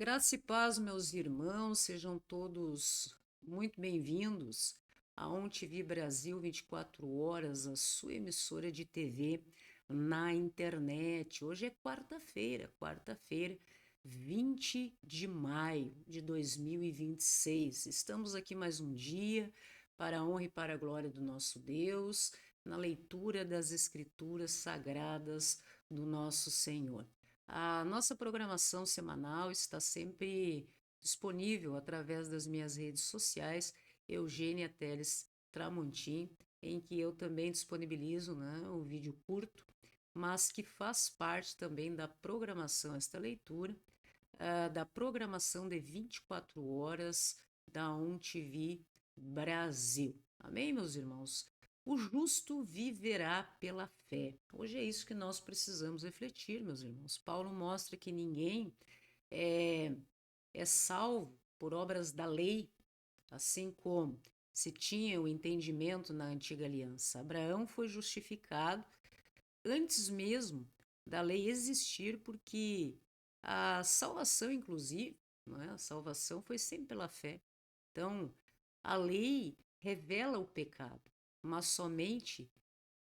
Graça e paz, meus irmãos, sejam todos muito bem-vindos a ONTV Brasil 24 horas, a sua emissora de TV na internet. Hoje é quarta-feira, 20 de maio de 2026. Estamos aqui mais um dia para a honra e para a glória do nosso Deus, na leitura das Escrituras Sagradas do nosso Senhor. A nossa programação semanal está sempre disponível através das minhas redes sociais, Eugênia Teles Tramontim, em que eu também disponibilizo, né, o vídeo curto, mas que faz parte também da programação, esta leitura, da programação de 24 horas da ONTV Brasil. Amém, meus irmãos? O justo viverá pela fé. Hoje é isso que nós precisamos refletir, meus irmãos. Paulo mostra que ninguém é, é salvo por obras da lei, assim como se tinha o entendimento na antiga aliança. Abraão foi justificado antes mesmo da lei existir, porque a salvação, inclusive, não é? A salvação foi sempre pela fé. Então, a lei revela o pecado, mas somente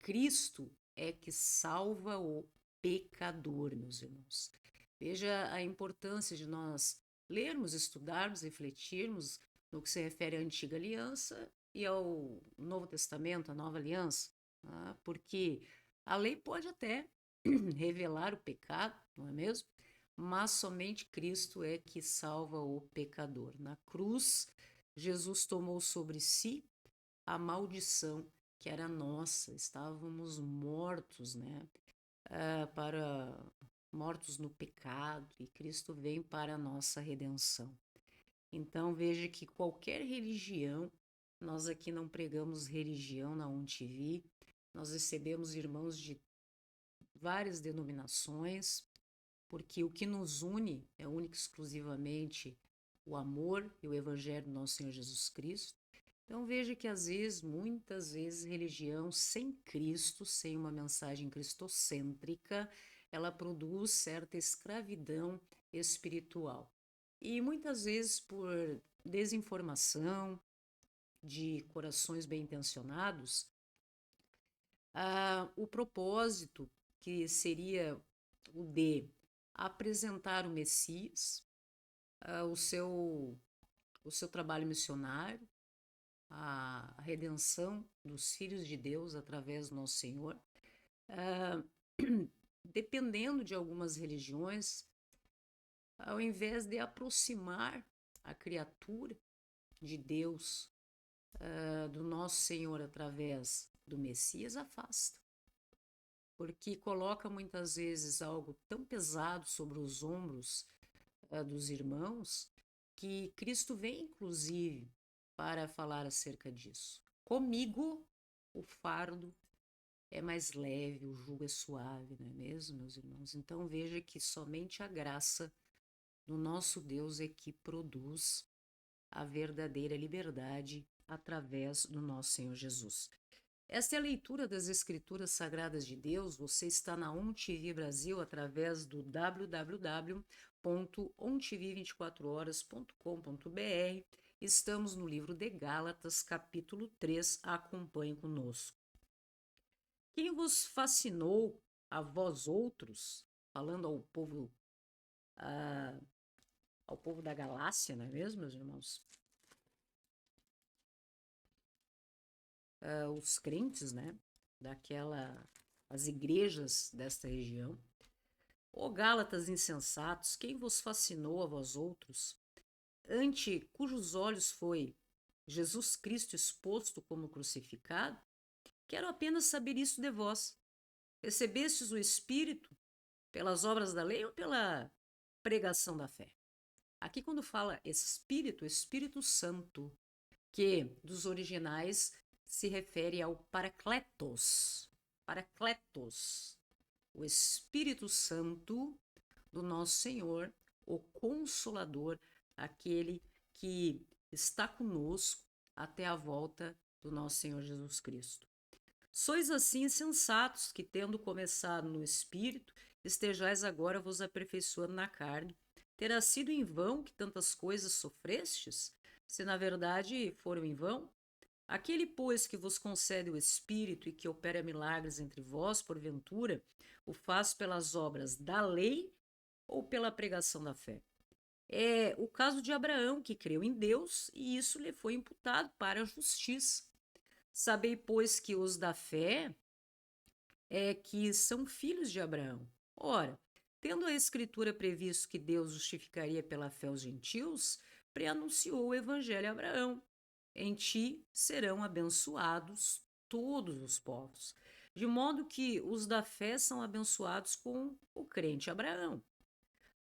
Cristo é que salva o pecador, meus irmãos. Veja a importância de nós lermos, estudarmos, refletirmos no que se refere à antiga aliança e ao Novo Testamento, a nova aliança, tá? Porque a lei pode até revelar o pecado, não é mesmo? Mas somente Cristo é que salva o pecador. Na cruz, Jesus tomou sobre si a maldição que era nossa, estávamos mortos, né? Para mortos no pecado, e Cristo veio para a nossa redenção. Então veja que qualquer religião, nós aqui não pregamos religião na ONTV, nós recebemos irmãos de várias denominações, porque o que nos une é único e exclusivamente o amor e o evangelho do nosso Senhor Jesus Cristo. Então veja que às vezes, muitas vezes, religião sem Cristo, sem uma mensagem cristocêntrica, ela produz certa escravidão espiritual. E muitas vezes por desinformação de corações bem intencionados, o propósito que seria o de apresentar o Messias, o seu trabalho missionário, a redenção dos filhos de Deus através do nosso Senhor. Ah, Dependendo de algumas religiões, ao invés de aproximar a criatura de Deus, do nosso Senhor através do Messias, afasta. Porque coloca muitas vezes algo tão pesado sobre os ombros dos irmãos que Cristo vem, inclusive, para falar acerca disso. Comigo, o fardo é mais leve, o jugo é suave, não é mesmo, meus irmãos? Então veja que somente a graça do nosso Deus é que produz a verdadeira liberdade através do nosso Senhor Jesus. Esta é a leitura das Escrituras Sagradas de Deus. Você está na ONTV Brasil através do www.ontv24horas.com.br. Estamos no livro de Gálatas, capítulo 3. Acompanhe conosco. Quem vos fascinou a vós outros, falando ah, ao povo da Galácia, não é mesmo, meus irmãos? Os crentes, né? As igrejas desta região. Ó Gálatas insensatos, quem vos fascinou a vós outros, ante cujos olhos foi Jesus Cristo exposto como crucificado? Quero apenas saber isso de vós. Recebestes o Espírito pelas obras da lei ou pela pregação da fé? Aqui quando fala Espírito, Espírito Santo, que dos originais se refere ao Paracletos. Paracletos, o Espírito Santo do nosso Senhor, o Consolador, aquele que está conosco até a volta do nosso Senhor Jesus Cristo. Sois assim insensatos, que tendo começado no Espírito, estejais agora vos aperfeiçoando na carne. Terá sido em vão que tantas coisas sofrestes? Se na verdade foram em vão? Aquele, pois, que vos concede o Espírito e que opera milagres entre vós, porventura, o faz pelas obras da lei ou pela pregação da fé? É o caso de Abraão, que creu em Deus e isso lhe foi imputado para a justiça. Sabei, pois, que os da fé é que são filhos de Abraão. Ora, tendo a Escritura previsto que Deus justificaria pela fé os gentios, preanunciou o evangelho a Abraão. Em ti serão abençoados todos os povos, de modo que os da fé são abençoados com o crente Abraão.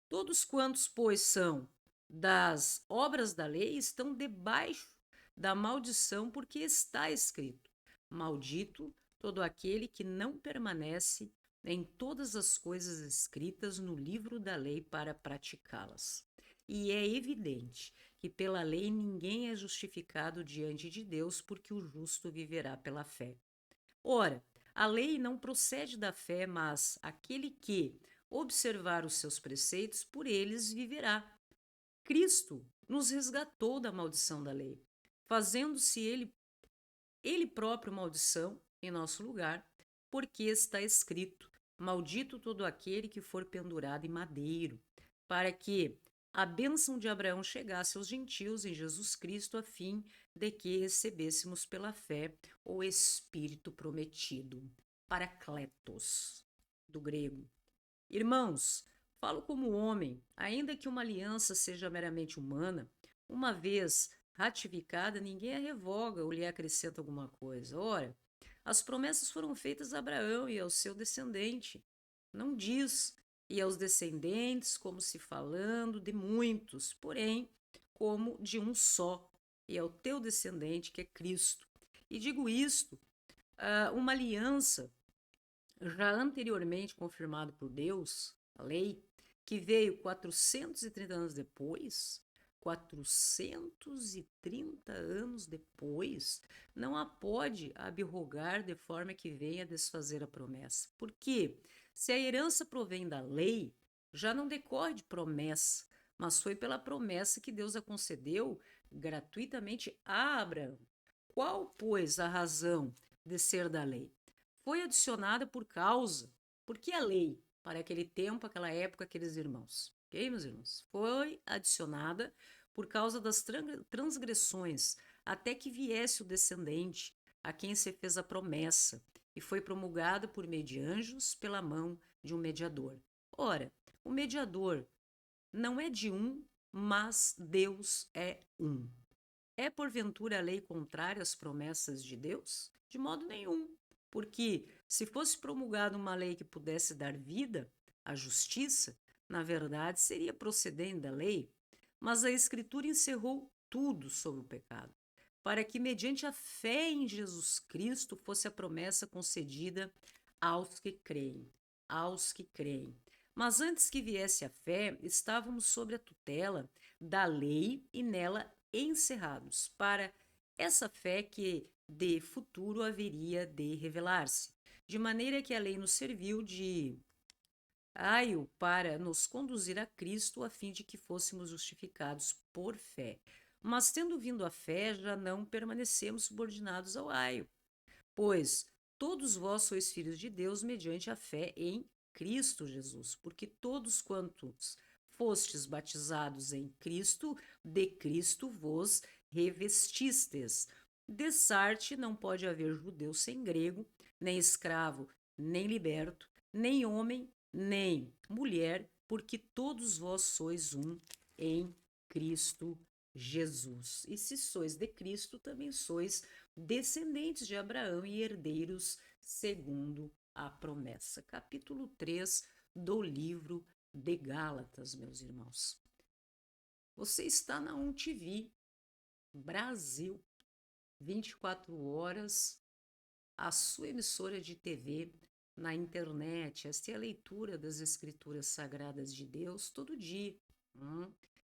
Todos quantos, pois, são das obras da lei estão debaixo da maldição, porque está escrito: Maldito todo aquele que não permanece em todas as coisas escritas no livro da lei para praticá-las. E é evidente que pela lei ninguém é justificado diante de Deus, porque o justo viverá pela fé. Ora, a lei não procede da fé, mas aquele que observar os seus preceitos, por eles viverá. Cristo nos resgatou da maldição da lei, fazendo-se ele próprio maldição em nosso lugar, porque está escrito: Maldito todo aquele que for pendurado em madeiro, para que a bênção de Abraão chegasse aos gentios em Jesus Cristo, a fim de que recebêssemos pela fé o Espírito prometido. Paracletos, do grego. Irmãos, falo como homem, ainda que uma aliança seja meramente humana, uma vez ratificada, ninguém a revoga ou lhe acrescenta alguma coisa. Ora, as promessas foram feitas a Abraão e ao seu descendente. Não diz, e aos descendentes, como se falando de muitos, porém, como de um só, e ao teu descendente, que é Cristo. E digo isto, uma aliança já anteriormente confirmado por Deus, a lei, que veio 430 anos depois, 430 anos depois, não a pode abrogar de forma que venha desfazer a promessa. Por quê? Se a herança provém da lei, já não decorre de promessa, mas foi pela promessa que Deus a concedeu gratuitamente a Abraão. Qual, pois, a razão de ser da lei? Foi adicionada porque a lei, para aquele tempo, aquela época, aqueles irmãos, ok, meus irmãos? Foi adicionada por causa das transgressões, até que viesse o descendente, a quem se fez a promessa, e foi promulgada por meio de anjos pela mão de um mediador. Ora, o mediador não é de um, mas Deus é um. É porventura a lei contrária às promessas de Deus? De modo nenhum. Porque se fosse promulgada uma lei que pudesse dar vida à justiça, na verdade seria procedente da lei, mas a Escritura encerrou tudo sobre o pecado, para que, mediante a fé em Jesus Cristo, fosse a promessa concedida aos que creem, aos que creem. Mas antes que viesse a fé, estávamos sob a tutela da lei e nela encerrados, para essa fé que de futuro haveria de revelar-se, de maneira que a lei nos serviu de aio para nos conduzir a Cristo, a fim de que fôssemos justificados por fé. Mas tendo vindo a fé, já não permanecemos subordinados ao aio, pois todos vós sois filhos de Deus mediante a fé em Cristo Jesus, porque todos quantos fostes batizados em Cristo, de Cristo vos revestistes. Dessarte não pode haver judeu sem grego, nem escravo, nem liberto, nem homem, nem mulher, porque todos vós sois um em Cristo Jesus. E se sois de Cristo, também sois descendentes de Abraão e herdeiros segundo a promessa. Capítulo 3 do livro de Gálatas, meus irmãos. Você está na TV Brasil, 24 horas, a sua emissora de TV na internet. Esta é a leitura das Escrituras Sagradas de Deus todo dia,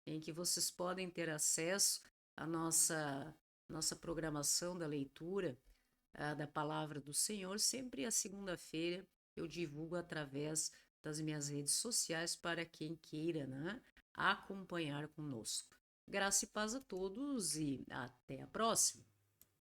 em que vocês podem ter acesso à nossa programação da leitura da Palavra do Senhor. Sempre à segunda-feira eu divulgo através das minhas redes sociais para quem queira, né, acompanhar conosco. Graça e paz a todos e até a próxima!